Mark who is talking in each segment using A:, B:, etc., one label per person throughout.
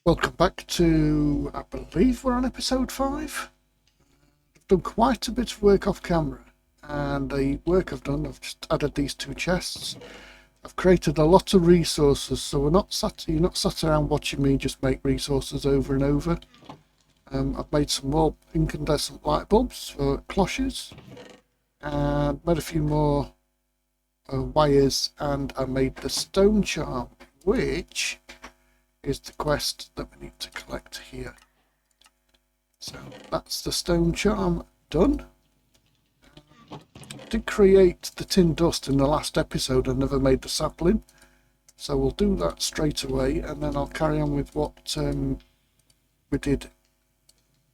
A: Welcome back to, I believe we're on episode 5. I've done quite a bit of work off camera, and the work I've done, I've just added these 2 chests. I've created a lot of resources, so you're not sat around watching me just make resources over and over. I've made some more incandescent light bulbs for cloches, and made a few more wires, and I made the stone charm, which is the quest that we need to collect here. So that's the stone charm done. I did create the tin dust in the last episode and never made the sapling, so we'll do that straight away, and then I'll carry on with what we did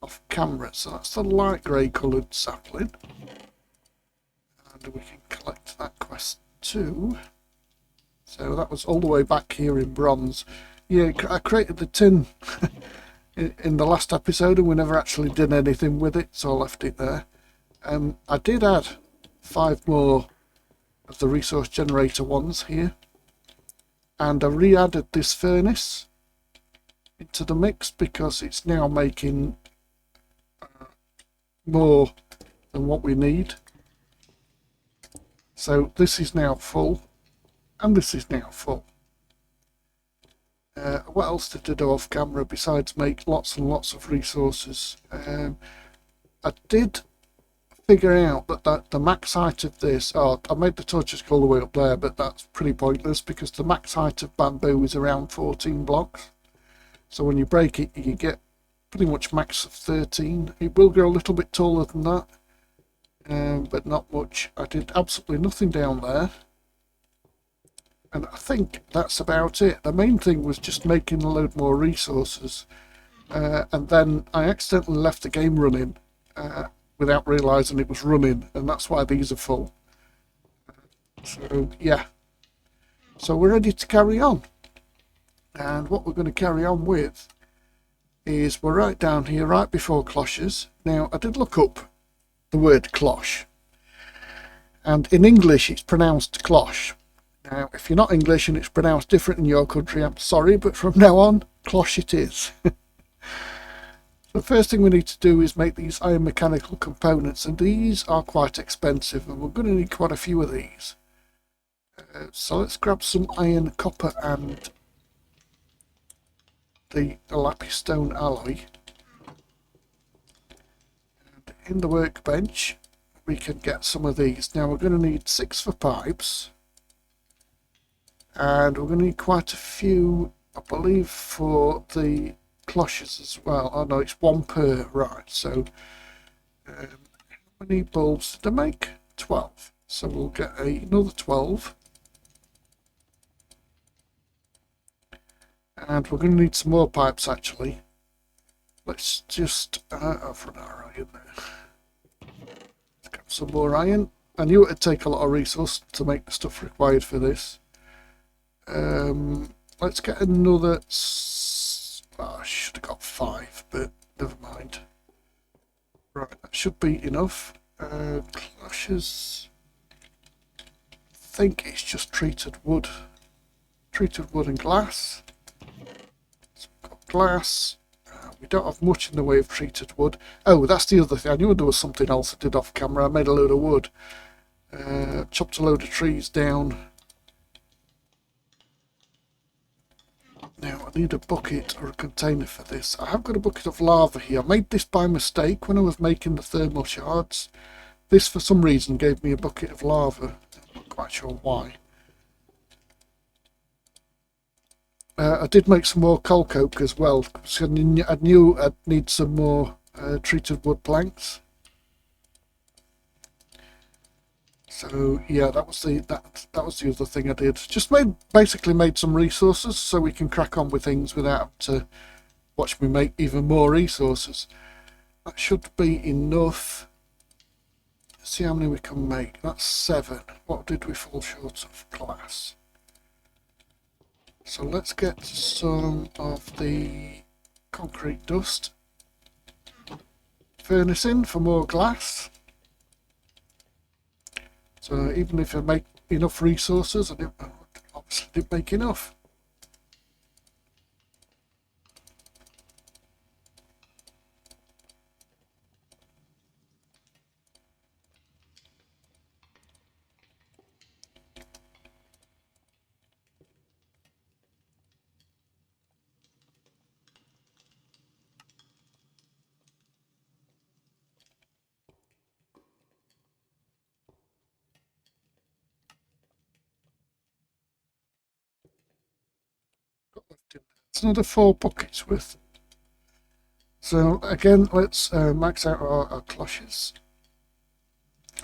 A: off camera. So that's the light grey coloured sapling, and we can collect that quest too. So that was all the way back here in bronze. Yeah, I created the tin in the last episode and we never actually did anything with it, so I left it there. I did add 5 more of the resource generator ones here, and I re-added this furnace into the mix because it's now making more than what we need. So this is now full, and this is now full. What else did I do off camera besides make lots and lots of resources? I did figure out that the max height of this, I made the torches go all the way up there, but that's pretty pointless because the max height of bamboo is around 14 blocks. So when you break it, you get pretty much max of 13. It will grow a little bit taller than that, but not much. I did absolutely nothing down there. And I think that's about it. The main thing was just making a load more resources. And then I accidentally left the game running without realising it was running, and that's why these are full. So yeah. So we're ready to carry on. And what we're going to carry on with is we're right down here, right before Cloches. Now, I did look up the word cloche. And in English, it's pronounced cloche. Now, if you're not English and it's pronounced different in your country, I'm sorry, but from now on, cloche it is. The first thing we need to do is make these iron mechanical components, and these are quite expensive, and we're going to need quite a few of these. So let's grab some iron, copper, and the Lapis stone alloy. And in the workbench, we can get some of these. Now, we're going to need 6 for pipes. And we're going to need quite a few, I believe, for the cloches as well. Oh no, it's 1 per, right. So how many bulbs did I make? 12. So we'll get another 12. And we're going to need some more pipes actually. Let's just, I've run out of iron there. Let's get some more iron. I knew it would take a lot of resource to make the stuff required for this. Let's get another. I should have got 5, but never mind. Right, that should be enough. Cloches. I think it's just treated wood and glass. So we've got glass. We don't have much in the way of treated wood. Oh, that's the other thing. I knew there was something else I did off camera. I made a load of wood. Chopped a load of trees down. Now I need a bucket or a container for this. I have got a bucket of lava here. I made this by mistake when I was making the thermal shards. This for some reason gave me a bucket of lava. I'm not quite sure why. I did make some more coal coke as well, because I knew I'd need some more treated wood planks. So yeah, that was the other thing I did. Just basically made some resources so we can crack on with things without having to watch me make even more resources. That should be enough. Let's see how many we can make. That's 7. What did we fall short of? Glass. So let's get some of the concrete dust. Furnace in for more glass. So even if I make enough resources, I obviously didn't make enough. It's another 4 buckets worth. So again, let's max out our cloches.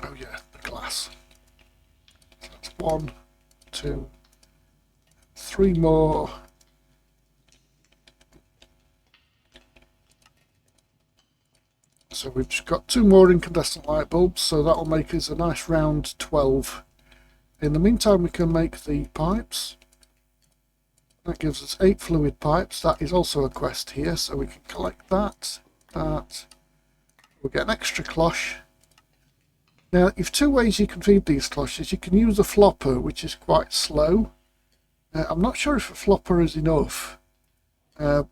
A: Oh yeah, the glass. So that's 1, 2, 3 more. So we've just got 2 more incandescent light bulbs, so that'll make us a nice round 12. In the meantime, we can make the pipes. That gives us 8 fluid pipes. That is also a quest here, so we can collect that. We'll get an extra cloche. Now, you've 2 ways you can feed these cloches. You can use a flopper, which is quite slow. I'm not sure if a flopper is enough. And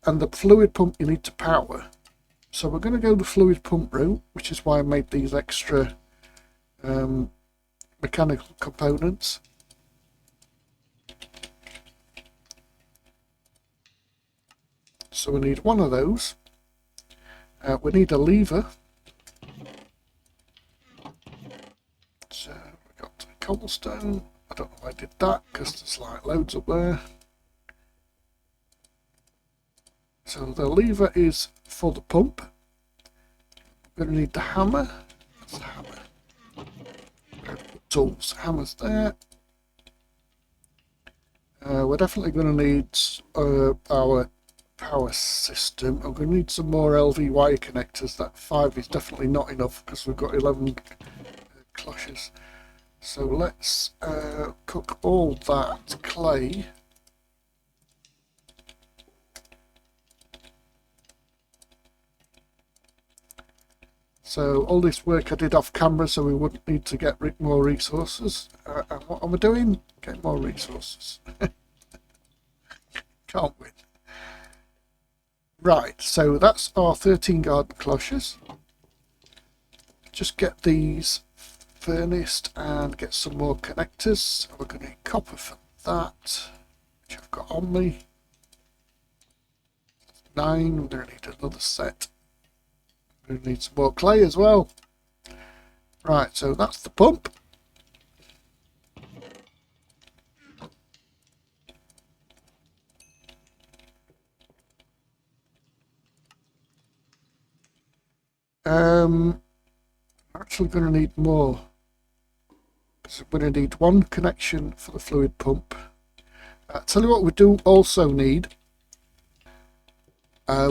A: the fluid pump you need to power. So we're going to go the fluid pump route, which is why I made these extra mechanical components. So we need 1 of those. We need a lever. So we got cobblestone. I don't know why I did that because there's like loads up there. So the lever is for the pump. We're going to need the hammer. That's the hammer. Tools. Hammer's there. We're definitely going to need our power system. I'm going to need some more LV wire connectors. That 5 is definitely not enough because we've got 11 cloches. So let's cook all that clay. So all this work I did off camera so we wouldn't need to get more resources. And what am I doing? Get more resources. Can't win. Right, so that's our 13 garden cloches. Just get these furnaced and get some more connectors. So we're going to need copper for that, which I've got on me. 9, we're going to need another set. We need some more clay as well. Right, so that's the pump. I'm actually going to need more. So we're going to need 1 connection for the fluid pump. Tell you what we do also need.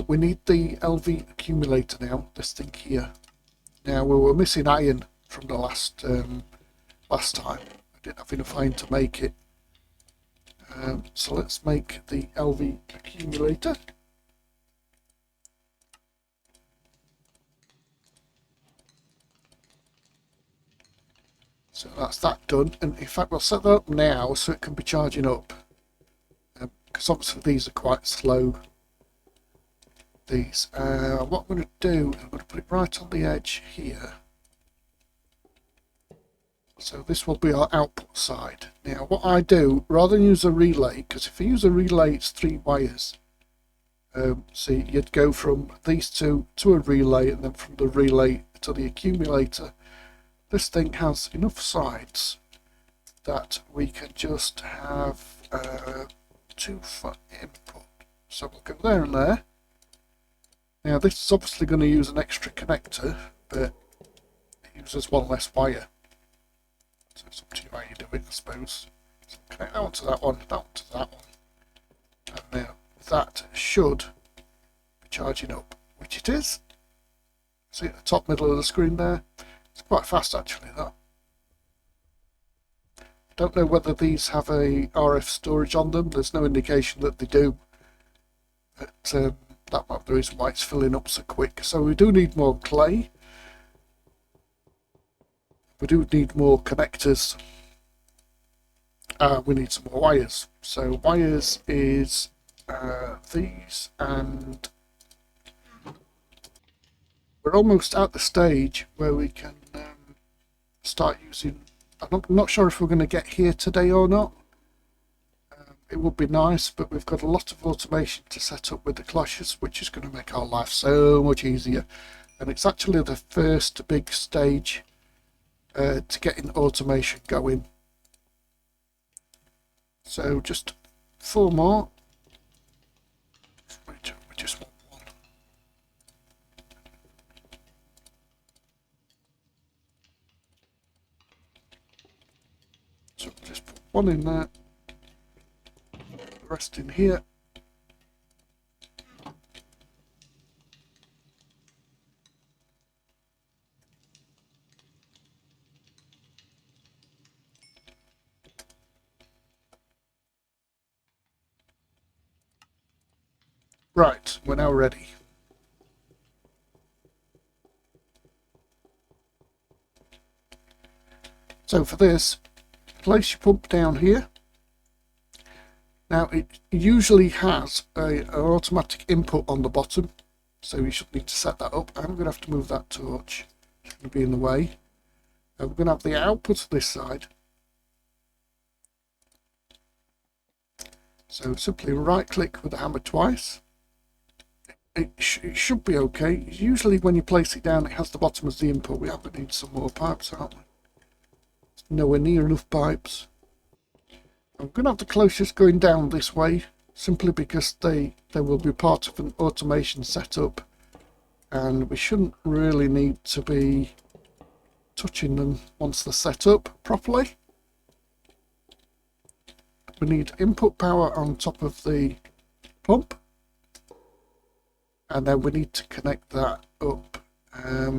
A: We need the LV accumulator now, this thing here. Now we were missing iron from the last time. I didn't have enough iron to make it. So let's make the LV accumulator. So that's that done, and in fact we'll set that up now so it can be charging up. Because obviously these are quite slow. These. What I'm going to do, I'm going to put it right on the edge here. So this will be our output side. Now what I do, rather than use a relay, because if I use a relay it's 3 wires. So you'd go from these 2 to a relay and then from the relay to the accumulator. This thing has enough sides that we can just have 2 for input. So we'll go there and there. Now this is obviously going to use an extra connector, but it uses 1 less wire. So it's up to you how you do it, I suppose. So connect that one to that one, that one to that one. And now that should be charging up, which it is. See at the top middle of the screen there? It's quite fast actually, that. I don't know whether these have a RF storage on them. There's no indication that they do. But that might be the reason why it's filling up so quick. So we do need more clay. We do need more connectors. We need some more wires. So wires is these, and we're almost at the stage where we can start using. I'm not sure if we're going to get here today or not. It would be nice, but we've got a lot of automation to set up with the Cloches, which is going to make our life so much easier. And it's actually the first big stage to getting automation going. So just 4 more. one in there, the rest in here. Right, we're now ready. So for this, place your pump down here. Now it usually has an automatic input on the bottom, so you should need to set that up. I'm going to have to move that torch, it's going to be in the way. And we're going to have the output of this side. So simply right click with the hammer twice. It should be okay. Usually when you place it down it has the bottom as the input. We have to need some more pipes, aren't we? There's nowhere near enough pipes. I'm going to have the cloches going down this way simply because they will be part of an automation setup and we shouldn't really need to be touching them once they're set up properly. We need input power on top of the pump. And then we need to connect that up. I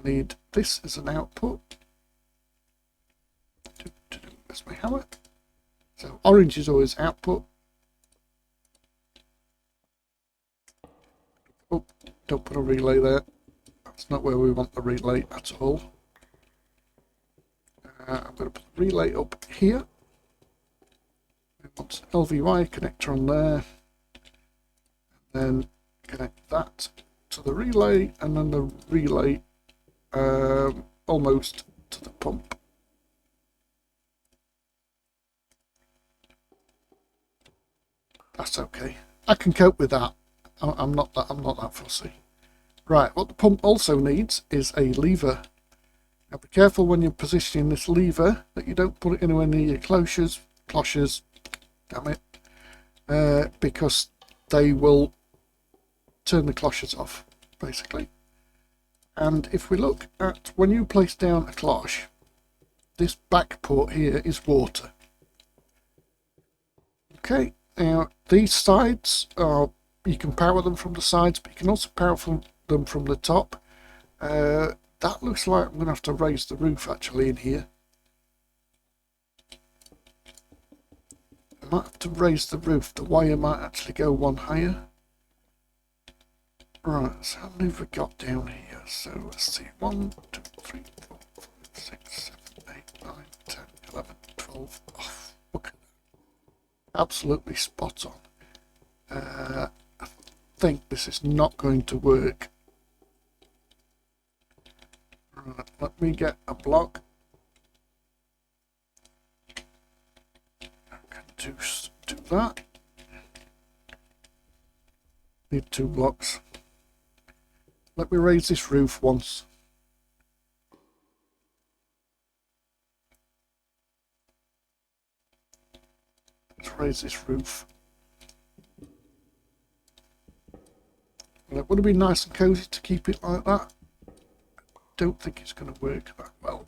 A: need this as an output. That's my hammer. So orange is always output. Oh, don't put a relay there. That's not where we want the relay at all. I'm going to put the relay up here. We want an LVY connector on there. And then connect that to the relay and then the relay almost to the pump. That's okay. I can cope with that. I'm not that fussy. Right, what the pump also needs is a lever. Now be careful when you're positioning this lever that you don't put it anywhere near your cloches, damn it, because they will turn the cloches off, basically. And if we look at when you place down a cloche, this back port here is water. Okay, now these sides are, you can power them from the sides, but you can also power them from the top. That looks like I'm going to have to raise the roof actually in here. I might have to raise the roof. The wire might actually go one higher. Right, so how many have we got down here? So let's see, 1, 2, 3, 4, 5, 6, 7, 8, 9, 10, 11, 12. Oh, look at that. Absolutely spot on. I think this is not going to work. Right, let me get a block. I can do that. Need 2 blocks. Let me raise this roof once. Let's raise this roof. Well, it would have been nice and cozy to keep it like that. I don't think it's going to work that well.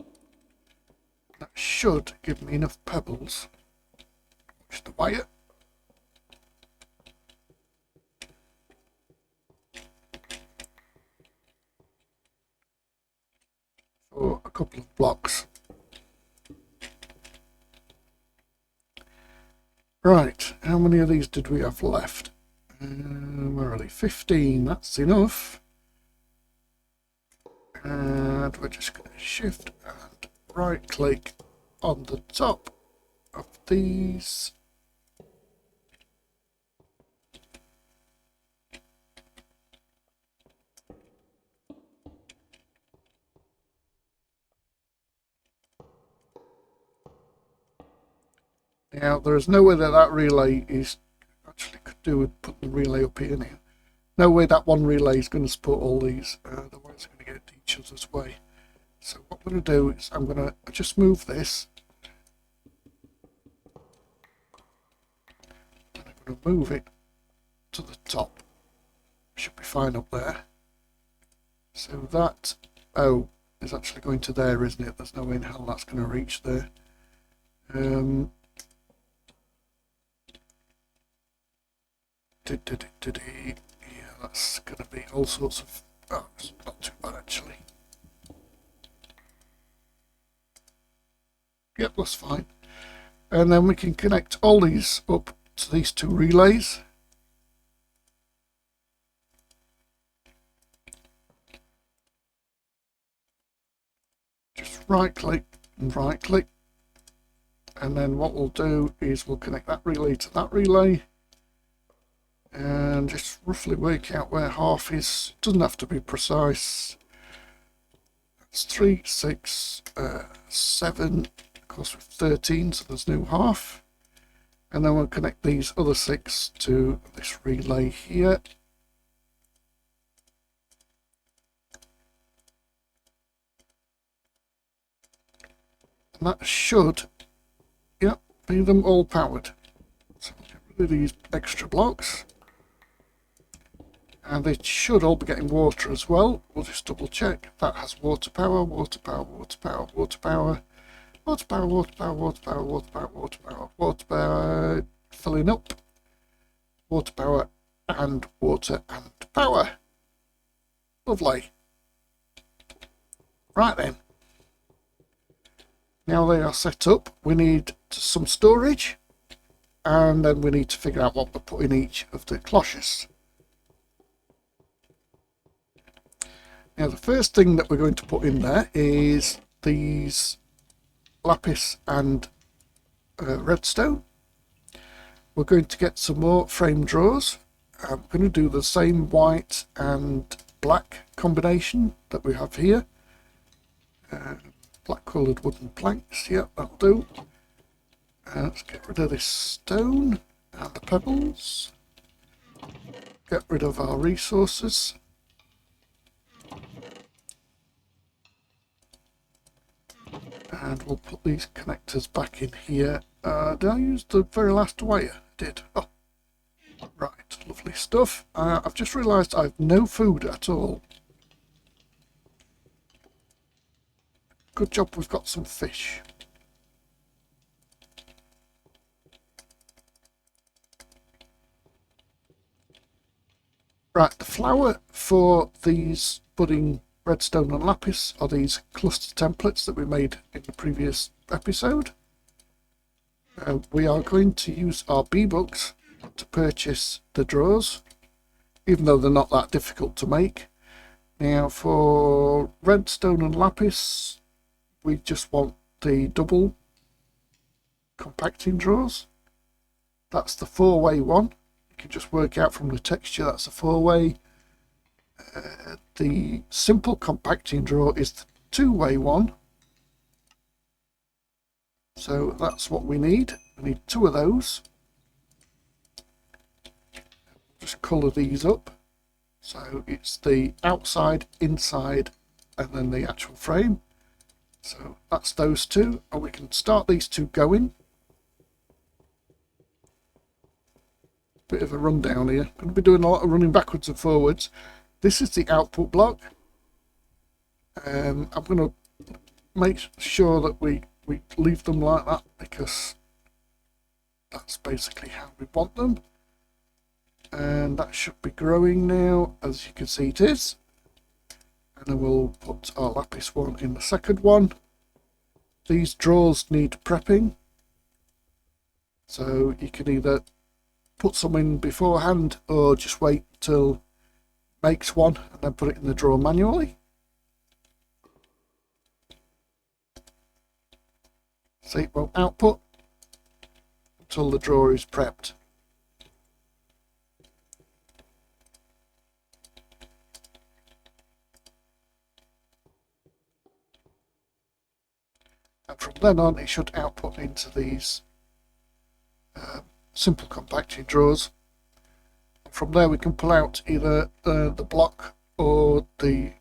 A: That should give me enough pebbles. Watch the wire. For a couple of blocks. Right, how many of these did we have left? Where are they? 15, that's enough. And we're just going to shift and right click on the top of these. Now there is no way that relay is actually could do with putting the relay up here now. No way that one relay is going to support all these, otherwise it's going to get into each other's way. So what I'm going to do is I'm going to just move this. And I'm going to move it to the top. Should be fine up there. So that O is actually going to there, isn't it? There's no way in hell that's going to reach there. Yeah, that's going to be all sorts of... Oh, it's not too bad actually. Yep, that's fine. And then we can connect all these up to these two relays. Just right click and right click. And then what we'll do is we'll connect that relay to that relay. And just roughly work out where half is. Doesn't have to be precise. That's 3, 6, 7. Of course, with 13, so there's no half. And then we'll connect these other 6 to this relay here. And that should, yep, be them all powered. So we'll get rid of these extra blocks. And they should all be getting water as well. We'll just double check. That has water power, water power, water power, water power, water power, water power, water power, water power, water power, water power, filling up, water power, and water and power. Lovely. Right then. Now they are set up, we need some storage, and then we need to figure out what we put in each of the cloches. Now the first thing that we're going to put in there is these Lapis and Redstone. We're going to get some more frame drawers. I'm going to do the same white and black combination that we have here. Black coloured wooden planks, yep, that'll do. Let's get rid of this stone and the pebbles. Get rid of our resources. And we'll put these connectors back in here. Did I use the very last wire? I did. Oh, right, lovely stuff. I've just realised I've no food at all. Good job we've got some fish. Right, the flour for these budding redstone and lapis are these cluster templates that we made in the previous episode. We are going to use our B-Bucks to purchase the drawers, even though they're not that difficult to make. Now for redstone and lapis, we just want the double compacting drawers. That's the 4-way one. You can just work out from the texture that's a 4-way. The simple compacting drawer is the 2-way one. So that's what we need. We need 2 of those. Just colour these up. So it's the outside, inside, and then the actual frame. So that's those 2, and we can start these 2 going. Bit of a rundown here. I'm going to be doing a lot of running backwards and forwards. This is the output block. I'm going to make sure that we leave them like that because that's basically how we want them. And that should be growing now, as you can see it is. And then we'll put our lapis one in the second one. These drawers need prepping, so you can either put some in beforehand or just wait till it makes one and then put it in the drawer manually. So it won't output until the drawer is prepped. And from then on it should output into these simple compacting drawers. And from there we can pull out either the block or the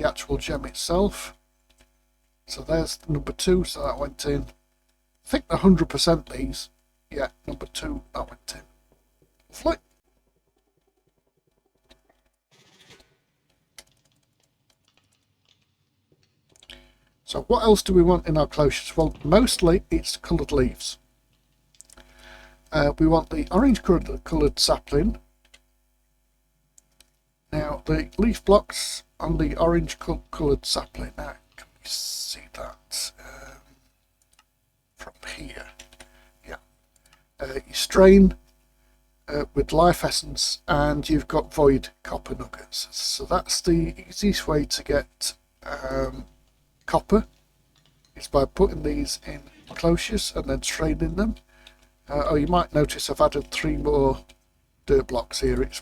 A: actual gem itself. So there's number 2, so that went in. I think the 100% these. Yeah, number 2, that went in. Lovely. So what else do we want in our cloches? Well, mostly it's coloured leaves. We want the orange coloured sapling, got the leaf blocks on the orange coloured sapling. Now, can we see that from here? Yeah. You strain with life essence, and you've got void copper nuggets. So that's the easiest way to get copper, is by putting these in cloches and then straining them. Oh, you might notice I've added 3 more dirt blocks here. It's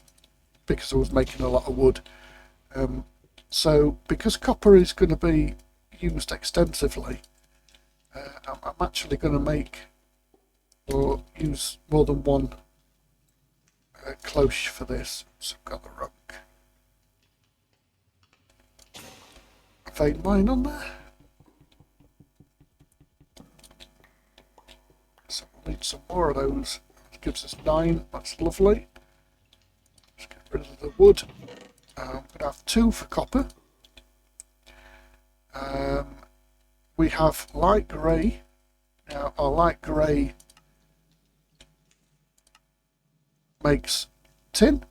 A: because I was making a lot of wood. So because copper is going to be used extensively, I'm actually going to make or use more than one cloche for this. So I've got the wrong vein mine on there. So we'll need some more of those. It gives us 9. That's lovely. Let's get rid of the wood. I'm going to have 2 for copper. We have light grey. Now our light grey makes tin.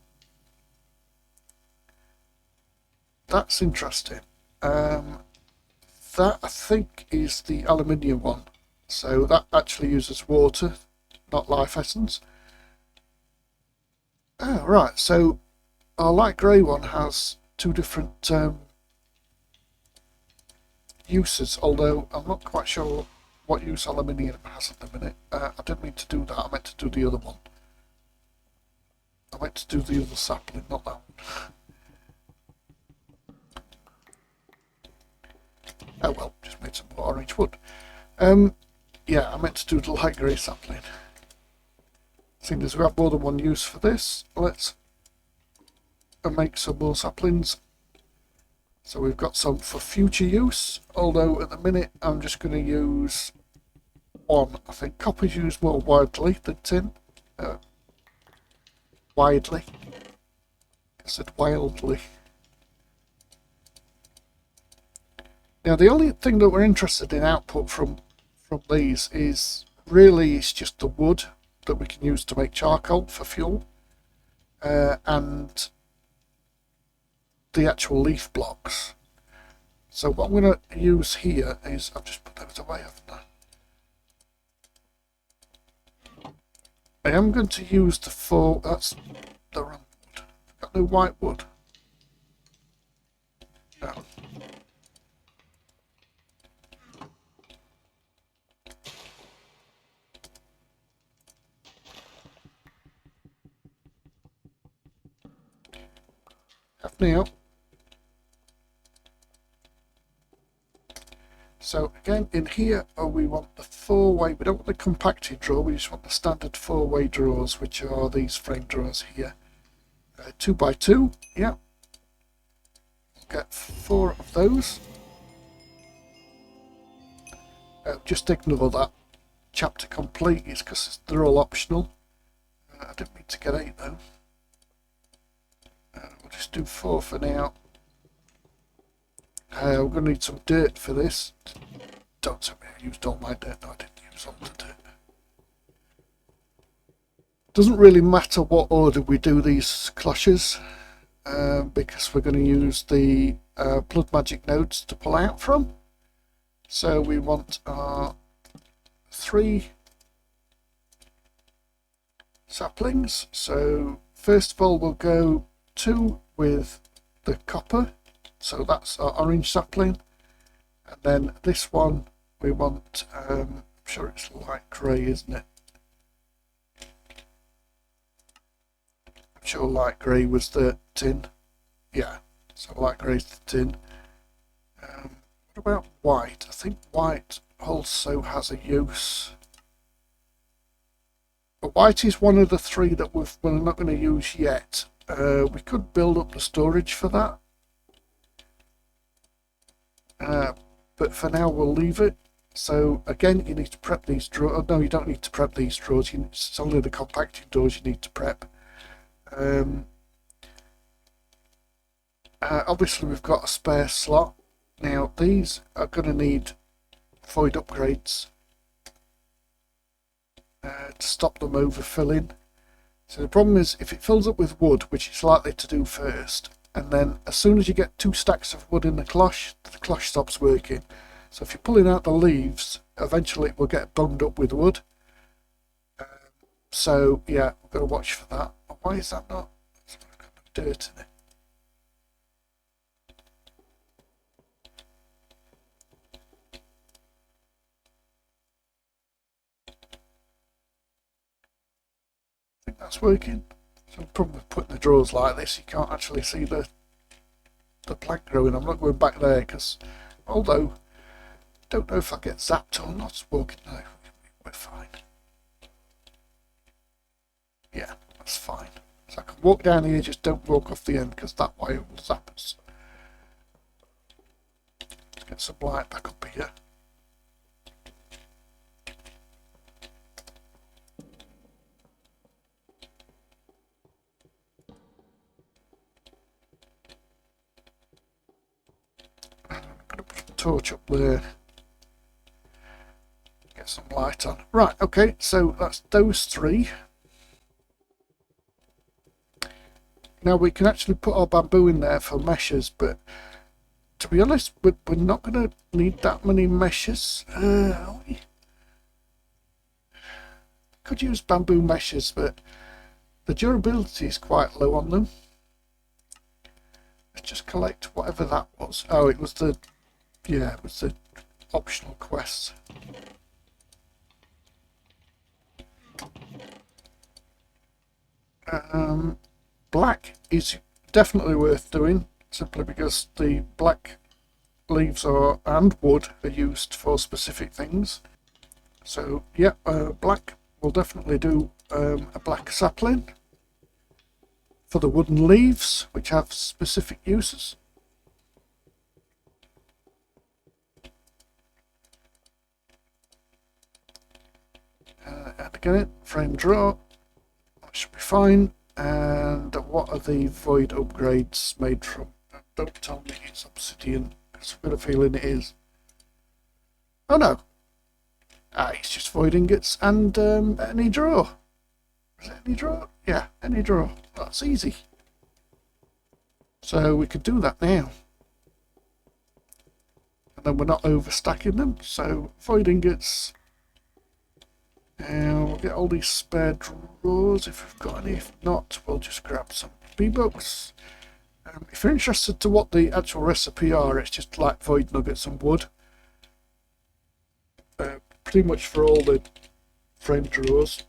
A: That's interesting. That I think is the aluminium one. So that actually uses water, not life essence. Oh, right, so our light grey one has 2 different uses, although I'm not quite sure what use aluminium has at the minute. I didn't mean to do that, I meant to do the other one. I meant to do the other sapling, not that one. Oh well, just made some more orange wood. Yeah, I meant to do the light grey sapling. Seeing as we have more than one use for this, let's make some more saplings. So we've got some for future use, although at the minute I'm just going to use 1. I think copper's used more widely than tin. Widely. I said wildly. Now the only thing that we're interested in output from these is really it's just the wood that we can use to make charcoal for fuel, and the actual leaf blocks. So what I'm going to use here is, I've just put those away, haven't I? I am going to use the 4, that's the wrong wood. I've got no white wood. No. Now, so again in here we want the 4-way, we don't want the compacted drawer, we just want the standard 4-way drawers, which are these frame drawers here. 2x2, yeah. Get 4 of those. Just ignore that chapter complete, it's because they're all optional. I didn't mean to get 8 though. We'll just do 4 for now. We're going to need some dirt for this. Don't tell me I used all my dirt. No, I didn't use all the dirt. Doesn't really matter what order we do these cloches, because we're going to use the blood magic nodes to pull out from. So we want our 3 saplings. So first of all we'll go 2 with the copper, so that's our orange sapling, and then this one we want, I'm sure it's light grey, isn't it? I'm sure light grey was the tin. Yeah, so light grey's the tin. What about white? I think white also has a use. But white is one of the 3 that we're not going to use yet. We could build up the storage for that, but for now we'll leave it. So again, you need to prep these drawers. No, you don't need to prep these drawers. It's only the compacted doors you need to prep. Obviously we've got a spare slot. Now these are going to need void upgrades to stop them overfilling. So the problem is, if it fills up with wood, which it's likely to do first, and then as soon as you get 2 stacks of wood in the cloche stops working. So if you're pulling out the leaves, eventually it will get bunged up with wood. So yeah, we've got to watch for that. Why is that not? It's got dirt in it. I think that's working. So the problem with putting the drawers like this, you can't actually see the plant growing. I'm not going back there because, although I don't know if I get zapped or not walking now. We're fine. Yeah, that's fine. So I can walk down here, just don't walk off the end because that way it will zap us. Let's get some light back up here. I'm going to put a torch up there. Get some light on. Right, okay, so that's those 3. Now we can actually put our bamboo in there for meshes, but to be honest, we're not going to need that many meshes. Are we? Could use bamboo meshes, but the durability is quite low on them. Let's just collect whatever that was. Oh, it was the, yeah, it was the optional quest. Black is definitely worth doing, simply because the black leaves are and wood are used for specific things. So yeah, black will definitely do a black sapling for the wooden leaves, which have specific uses. And again, frame draw, that should be fine. And what are the void upgrades made from? Don't tell me it's obsidian, because I've got a feeling it is. Oh no! It's just void ingots and any draw. Is it any draw? Yeah, any draw. That's easy. So we could do that now. And then we're not overstacking them, so void ingots. And we'll get all these spare drawers if we've got any. If not, we'll just grab some V-Bucks. If you're interested to what the actual recipe are, it's just like void nuggets and wood. Pretty much for all the frame drawers.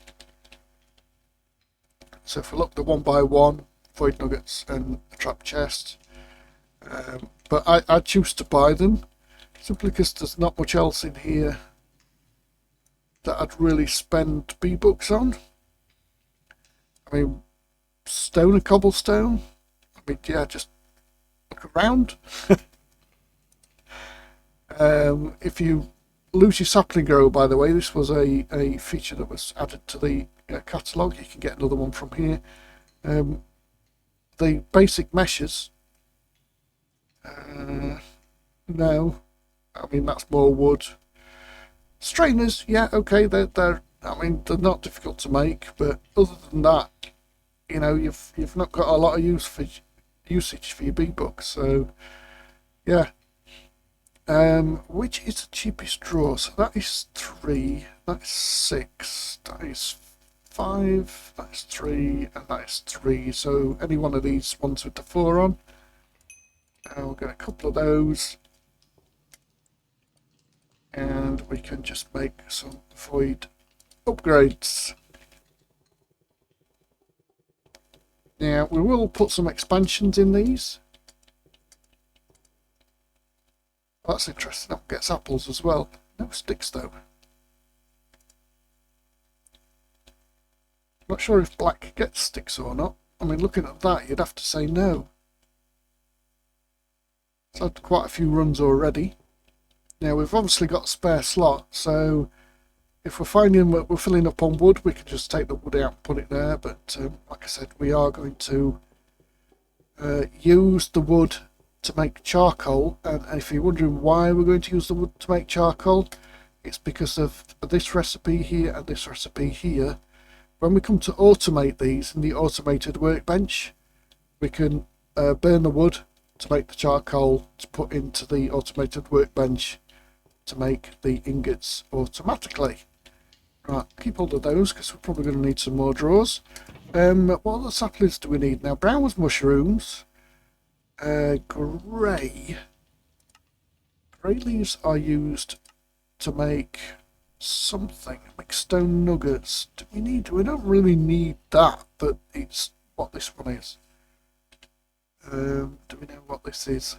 A: So if we look, the 1x1, void nuggets and a trap chest. But I choose to buy them simply because there's not much else in here that I'd really spend V-Bucks on. I mean, stone and cobblestone. I mean, yeah, just look around. If you lose your sapling grow, by the way, this was a feature that was added to the catalogue. You can get another one from here. The basic meshes. No, I mean that's more wood. Strainers, yeah, okay, they're I mean they're not difficult to make, but other than that, you know, you've not got a lot of usage for your V-Bucks, so yeah. Which is the cheapest drawer? So that is 3, that is 6, that is 5, that is 3, and that is 3. So any one of these ones with the 4 on. We'll get a couple of those. And we can just make some void upgrades. Now we will put some expansions in these. That's interesting. That gets apples as well. No sticks though. Not sure if black gets sticks or not. I mean, looking at that, you'd have to say no. It's had quite a few runs already. Now we've obviously got a spare slot, so if we're finding that we're filling up on wood, we can just take the wood out and put it there. But like I said, we are going to use the wood to make charcoal. And if you're wondering why we're going to use the wood to make charcoal, it's because of this recipe here and this recipe here. When we come to automate these in the automated workbench, we can burn the wood to make the charcoal to put into the automated workbench to make the ingots automatically. Right, keep hold of those because we're probably going to need some more drawers. What other saplings do we need now? Brown was mushrooms. Grey leaves are used to make something, make stone nuggets. We don't really need that, but it's what this one is. Do we know what this is?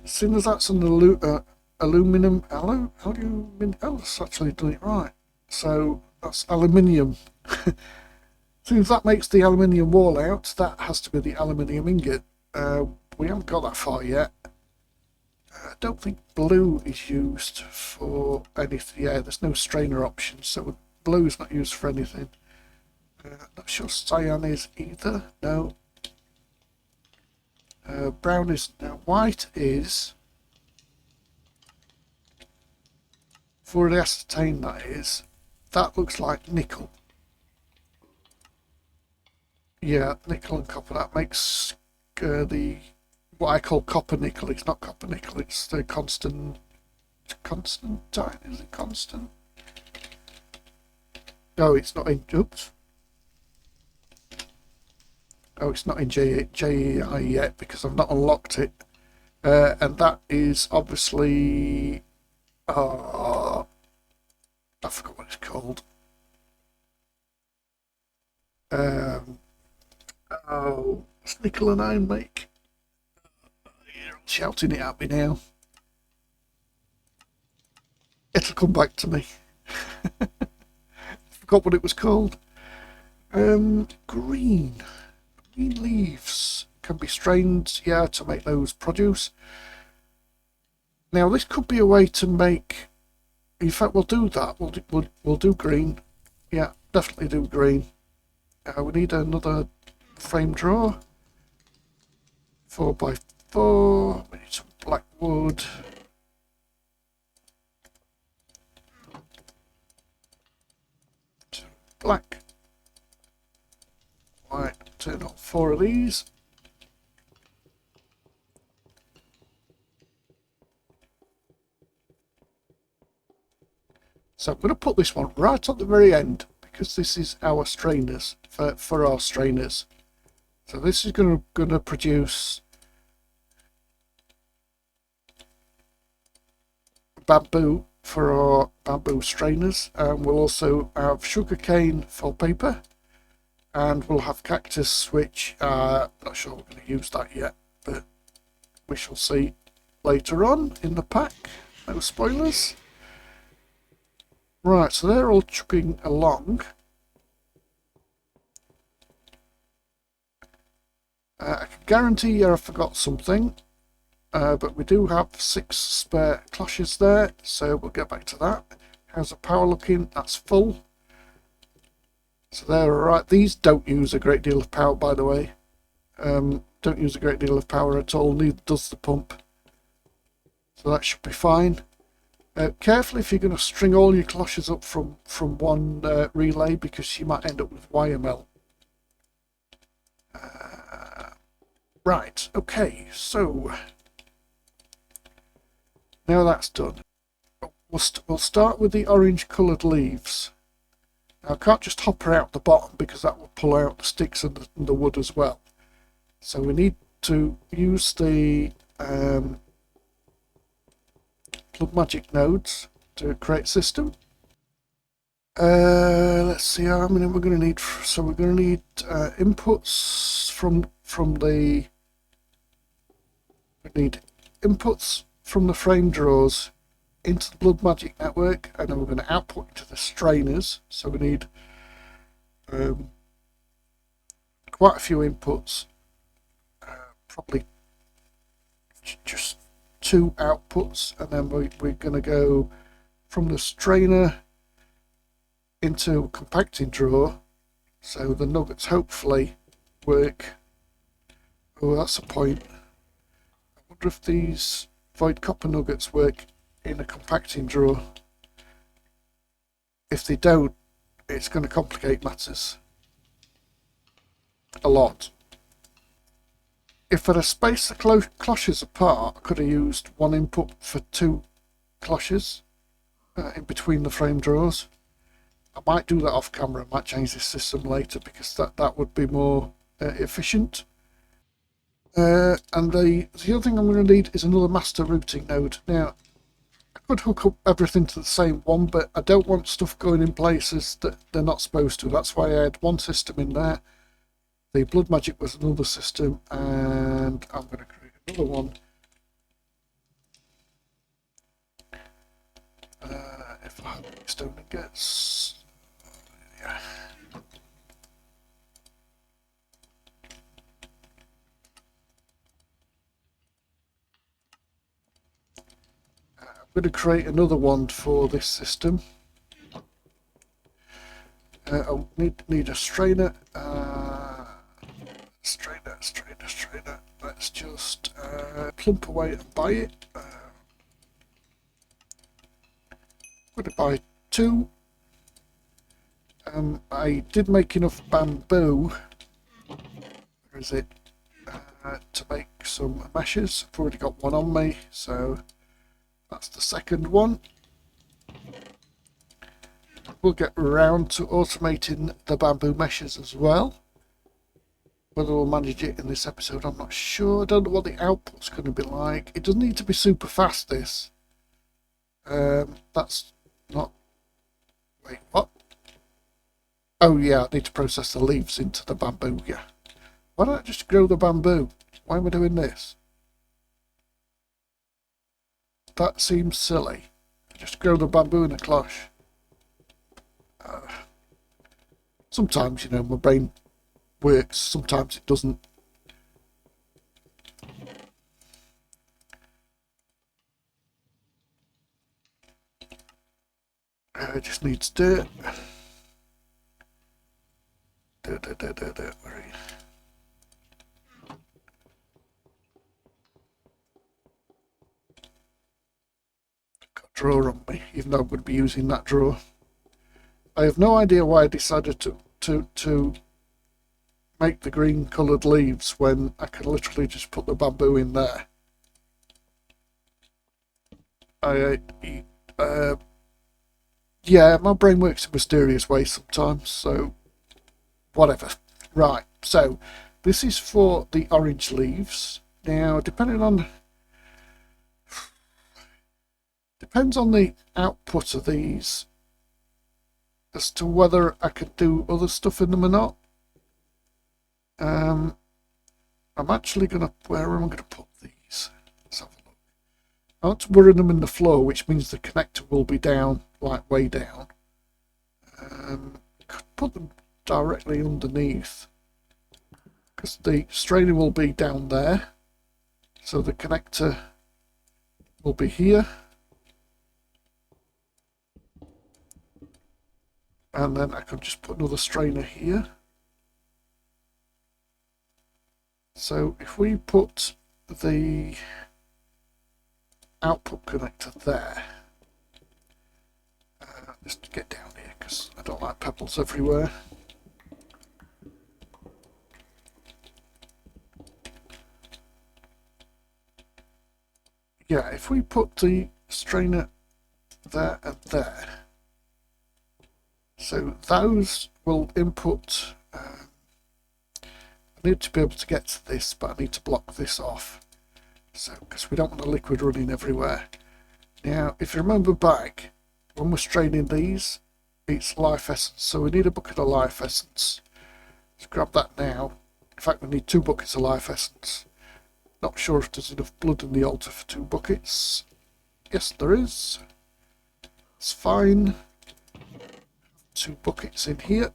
A: Seeing as that's an aluminum, that's actually done it right. So that's aluminium. Since that makes the aluminium wall out, that has to be the aluminium ingot. We haven't got that far yet. I don't think blue is used for anything. Yeah, there's no strainer option, so blue is not used for anything. Not sure cyan is either. No. Brown is now. White is. I've already ascertained that is. That looks like nickel. Yeah, nickel and copper. That makes what I call copper nickel. It's not copper nickel. It's the Constantine. Is it constant? No, it's not in. Oops. Oh, it's not in JEI yet because I've not unlocked it. And that is obviously. I forgot what it's called. Oh, it's nickel and iron make. You're shouting it at me now. It'll come back to me. Forgot what it was called. Green leaves can be strained, yeah, to make those produce. Now this could be a way to make. In fact, we'll do that. We'll do green. Yeah, definitely do green. We need another frame drawer. 4x4. We need some black wood. Black. Right, turn on 4 of these. So I'm going to put this one right at the very end because this is our strainers for our strainers. So this is going to produce bamboo for our bamboo strainers, and we'll also have sugarcane for paper, and we'll have cactus, which not sure we're going to use that yet, but we shall see later on in the pack. No spoilers. Right, so they're all chugging along. I can guarantee you I forgot something, but we do have 6 spare cloches there, so we'll get back to that. How's the power looking? That's full. So they're alright. These don't use a great deal of power, by the way. Don't use a great deal of power at all, neither does the pump. So that should be fine. Careful if you're going to string all your cloches up from one relay, because you might end up with wire melt. Right, okay, so now that's done. We'll start with the orange coloured leaves. Now I can't just hop her out the bottom because that will pull out the sticks and the wood as well. So we need to use the Blood Magic nodes to create a system. Let's see how many we're going to need. So we're going to need inputs from the. We need inputs from the frame drawers into the Blood Magic network, and then we're going to output to the strainers. So we need quite a few inputs, probably just 2 outputs, and then we're going to go from the strainer into a compacting drawer, so the nuggets hopefully work. Oh, that's a point. I wonder if these void copper nuggets work in a compacting drawer. If they don't, it's going to complicate matters. a lot. If I'd have spaced the cloches apart, I could have used one input for 2 cloches in between the frame drawers. I might do that off camera. I might change this system later because that would be more efficient. And the other thing I'm going to need is another master routing node. Now, I could hook up everything to the same one, but I don't want stuff going in places that they're not supposed to. That's why I had one system in there. The blood magic was another system, and I'm going to create another one. If I have any stone ingots, yeah. I'm going to create another one for this system. I'll need a strainer. Strainer. Let's just plump away and buy it. I'm going to buy 2. I did make enough bamboo. Where is it? To make some meshes. I've already got one on me, so that's the second one. We'll get around to automating the bamboo meshes as well. Whether we'll manage it in this episode, I'm not sure. I don't know what the output's going to be like. It doesn't need to be super fast, this. That's not... Wait, what? Oh yeah, I need to process the leaves into the bamboo, yeah. Why don't I just grow the bamboo? Why am I doing this? That seems silly. Just grow the bamboo in a cloche. Sometimes, you know, my brain works, sometimes it doesn't. It just needs dirt. Dirt. Where are you? I've got a drawer on me, even though I'm going to be using that drawer. I have no idea why I decided to make the green coloured leaves when I could literally just put the bamboo in there. Yeah, my brain works in mysterious ways sometimes, so whatever. Right, so this is for the orange leaves. Now, depends on the output of these as to whether I could do other stuff in them or not. I'm actually gonna, where am I gonna put these? Let's have a look. I want to bury them in the floor, which means the connector will be down, like way down. Could put them directly underneath, because the strainer will be down there, so the connector will be here. And then I could just put another strainer here. So if we put the output connector there, just get down here because I don't like pebbles everywhere. Yeah, if we put the strainer there and there, so those will input. I need to be able to get to this, but I need to block this off. So, because we don't want the liquid running everywhere. Now, if you remember back, when we're straining these, it's life essence. So we need a bucket of life essence. Let's grab that now. In fact, we need 2 buckets of life essence. Not sure if there's enough blood in the altar for 2 buckets. Yes, there is. It's fine. 2 buckets in here.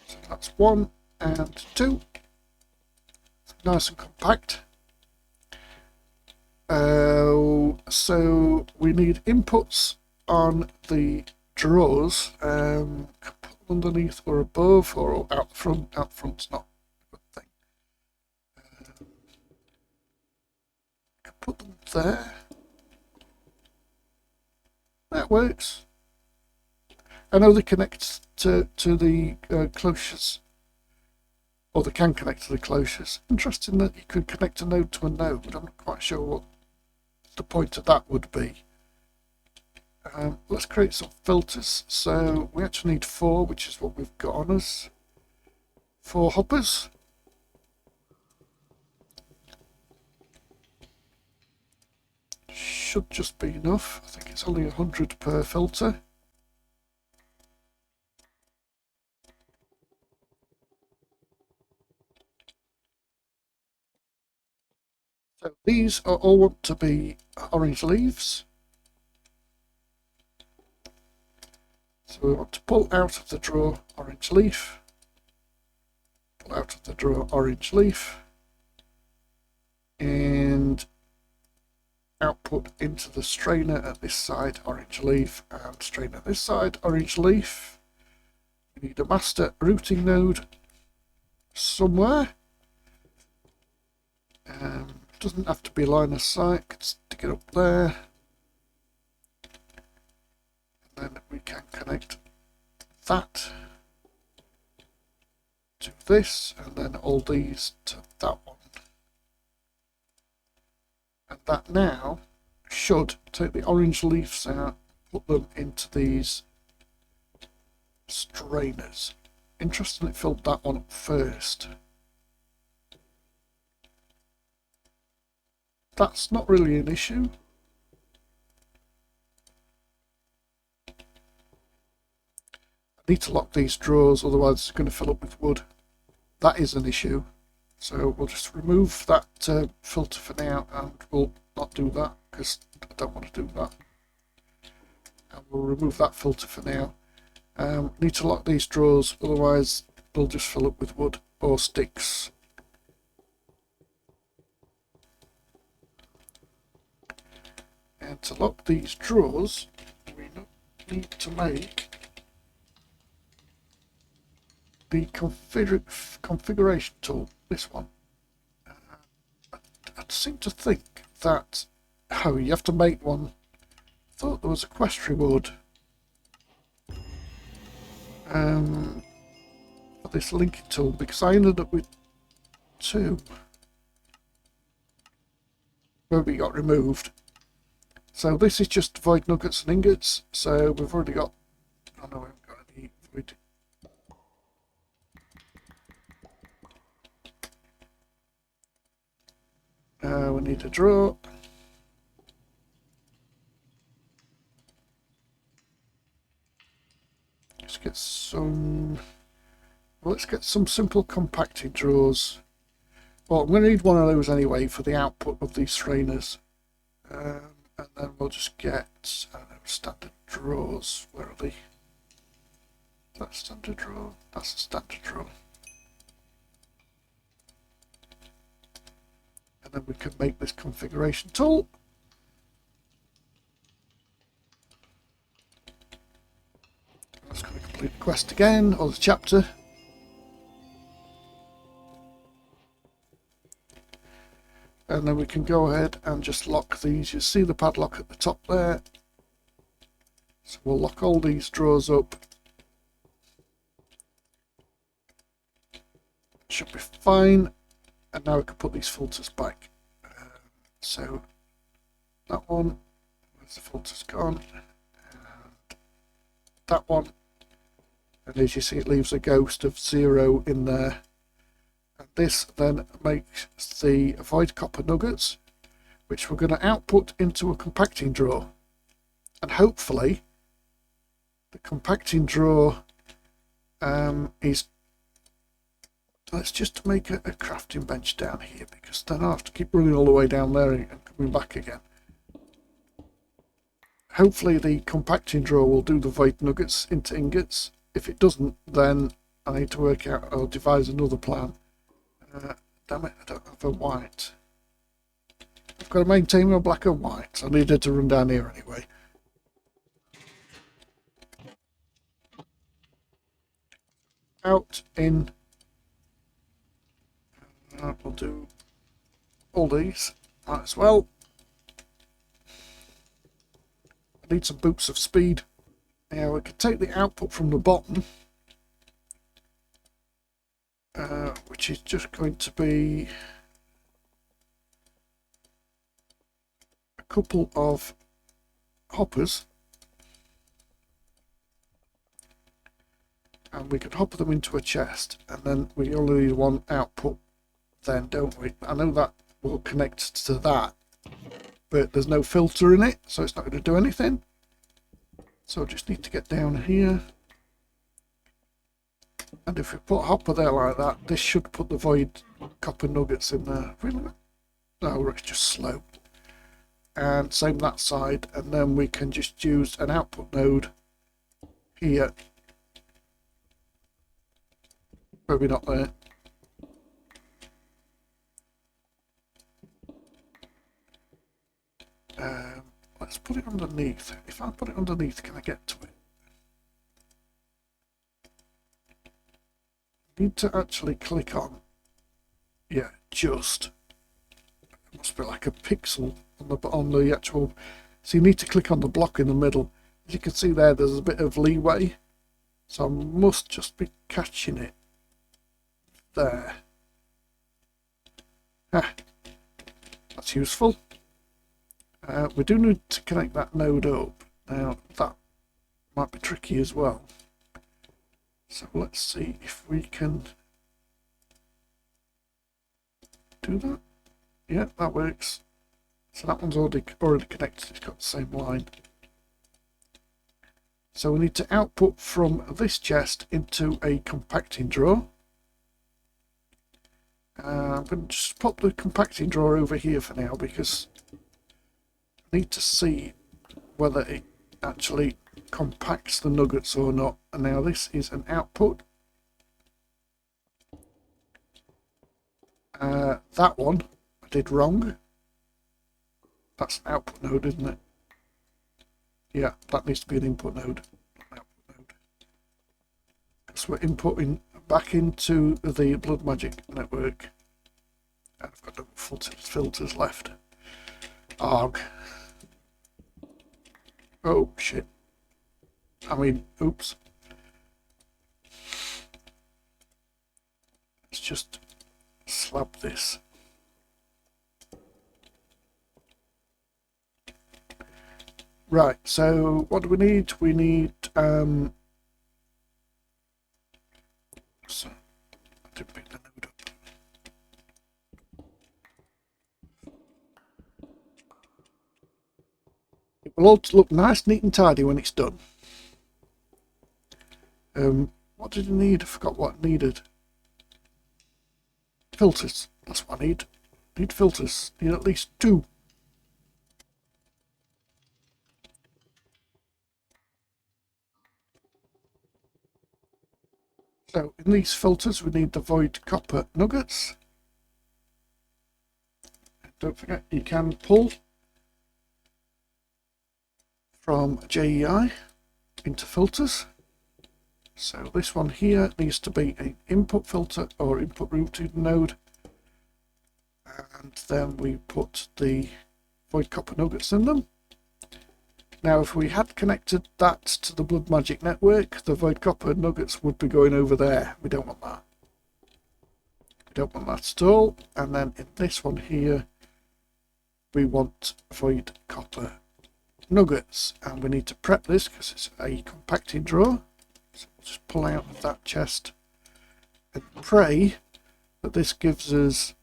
A: So that's 1 and 2. Nice and compact. So we need inputs on the drawers. Put them underneath or above or out the front. Out the front's not a good thing. there. That works. I know they connect to the cloches, or they can connect to the cloches. Interesting that you could connect a node to a node. I'm not quite sure what the point of that would be. Let's create some filters. So we actually need 4, which is what we've got on us. 4 hoppers. Should just be enough. I think it's only 100 per filter. So these are all want to be orange leaves. So we want to pull out of the drawer orange leaf, pull out of the drawer orange leaf, and output into the strainer at this side orange leaf, and strainer at this side orange leaf. We need a master routing node somewhere. Doesn't have to be line of sight, can stick it up there. And then we can connect that to this, and then all these to that one. And that now should take the orange leaves out, put them into these strainers. Interesting, it filled that one up first. That's not really an issue. I need to lock these drawers, otherwise it's going to fill up with wood. That is an issue. So we'll just remove that filter for now, and we'll not do that because I don't want to do that. And we'll remove that filter for now. Need to lock these drawers, otherwise they'll just fill up with wood or sticks. And to lock these drawers, we need to make the configuration tool, this one. I seem to think that, oh, you have to make one. I thought there was a quest reward for this linking tool, because I ended up with 2 where we got removed. So this is just void nuggets and ingots. So we've already got, oh no, we haven't got any void. We need a drawer. Let's get some, well, let's get some simple compacting drawers. Well, I'm going to need one of those anyway for the output of these strainers. And then we'll just get standard drawers. Where are they? Is that a standard drawer? That's a standard drawer. And then we can make this configuration tool. I'm just going to complete the quest again, or the chapter. And then we can go ahead and just lock these. You see the padlock at the top there. So we'll lock all these drawers up. Should be fine. And now we can put these filters back. So that one, where's the filters gone? And that one. And as you see, it leaves a ghost of 0 in there. And this then makes the void copper nuggets, which we're going to output into a compacting drawer. And hopefully the compacting drawer is, let's just make a crafting bench down here, because then I have to keep running all the way down there and coming back again. Hopefully the compacting drawer will do the void nuggets into ingots. If it doesn't, then I need to work out or devise another plan. Damn it, I don't have a white. I've got to maintain my black and white, so I needed to run down here anyway. Out, in. We'll do all these, might as well. need some boots of speed. Now we can take the output from the bottom, which is just going to be a couple of hoppers, and we can hopper them into a chest, and then we only need one output then, don't we? I know that will connect to that, but there's no filter in it, so it's not going to do anything. So I just need to get down here, and if we put a hopper there like that, this should put the void copper nuggets in there. Really? No, it's just slow. And same that side, and then we can just use an output node here. Maybe not there. Let's put it underneath. If I put it underneath, can I get to it? I need to actually click on. Yeah, just. It must be like a pixel on the actual. So you need to click on the block in the middle. As you can see there, there's a bit of leeway. So I must just be catching it there. Ah, that's useful. We do need to connect that node up. Now that might be tricky as well. So let's see if we can do that. Yeah, that works. So that one's already connected. It's got the same line. So we need to output from this chest into a compacting drawer. I'm going to just pop the compacting drawer over here for now because I need to see whether it actually compacts the nuggets or not. And now this is an output. That one I did wrong. That's an output node, isn't it? Yeah, that needs to be an input node. Output node. So we're inputting back into the Blood Magic network. And I've got no filters left. Arg. Oh shit. I mean, oops. Let's just slab this. Right, so what do we need? We need so I didn't pick the node up. It will all look nice, neat and tidy when it's done. What did I need? I forgot what I needed. Filters. That's what I need. Need filters. Need at least 2. So in these filters we need the void copper nuggets. Don't forget you can pull from JEI into filters. So this one here needs to be an input filter or input routed node, and then we put the void copper nuggets in them. Now if we had connected that to the Blood Magic network, the void copper nuggets would be going over there. We don't want that. We don't want that at all. And then in this one here we want void copper nuggets, and we need to prep this because it's a compacting drawer. So we'll just pull out of that chest and pray that this gives us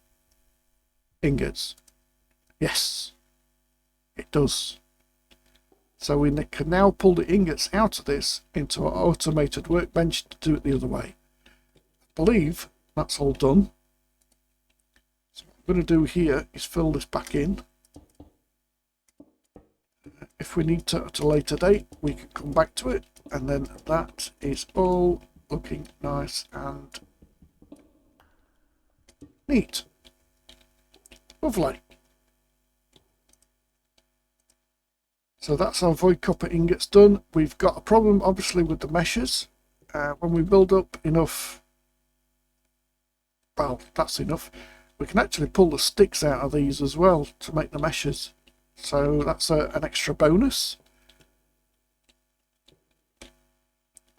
A: ingots. Yes, it does. So we can now pull the ingots out of this into our automated workbench to do it the other way. I believe that's all done. So what I'm going to do here is fill this back in. If we need to at a later date, we can come back to it, and then that is all looking nice and neat. Lovely. So that's our void copper ingots done. We've got a problem obviously with the meshes. When we build up enough, well, that's enough. We can actually pull the sticks out of these as well to make the meshes. So that's an extra bonus.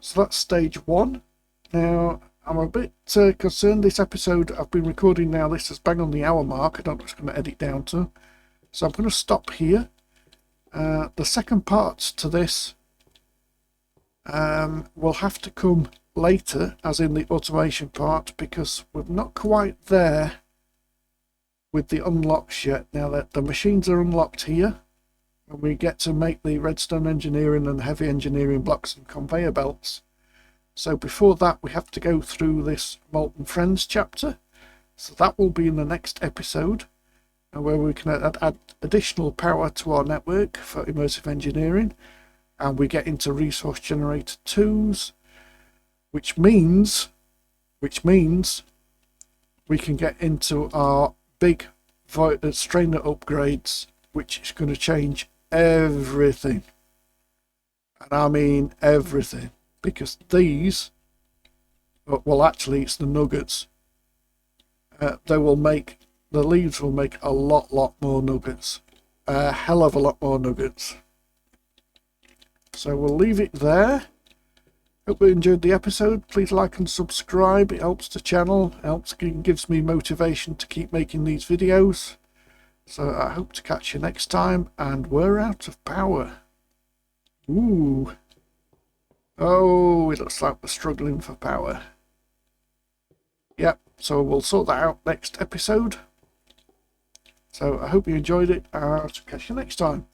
A: So that's stage 1. Now, I'm a bit concerned this episode I've been recording now. This is bang on the hour mark. I don't know what it's going to edit down to. So I'm going to stop here. The second part to this will have to come later, as in the automation part, because we're not quite there with the unlocks yet. Now that the machines are unlocked here, and we get to make the redstone engineering and heavy engineering blocks and conveyor belts. So before that, we have to go through this Molten Friends chapter. So that will be in the next episode, where we can add additional power to our network for immersive engineering, and we get into resource generator 2s, which means we can get into our big strainer upgrades, which is going to change everything. And I mean everything, because these, well, actually it's the nuggets, they will make, the leaves will make a lot more nuggets, a hell of a lot more nuggets. So we'll leave it there. Hope you enjoyed the episode. Please like and subscribe. It helps the channel, gives me motivation to keep making these videos. So I hope to catch you next time, and we're out of power. Ooh. Oh, it looks like we're struggling for power. Yep, so we'll sort that out next episode. So I hope you enjoyed it. I'll catch you next time.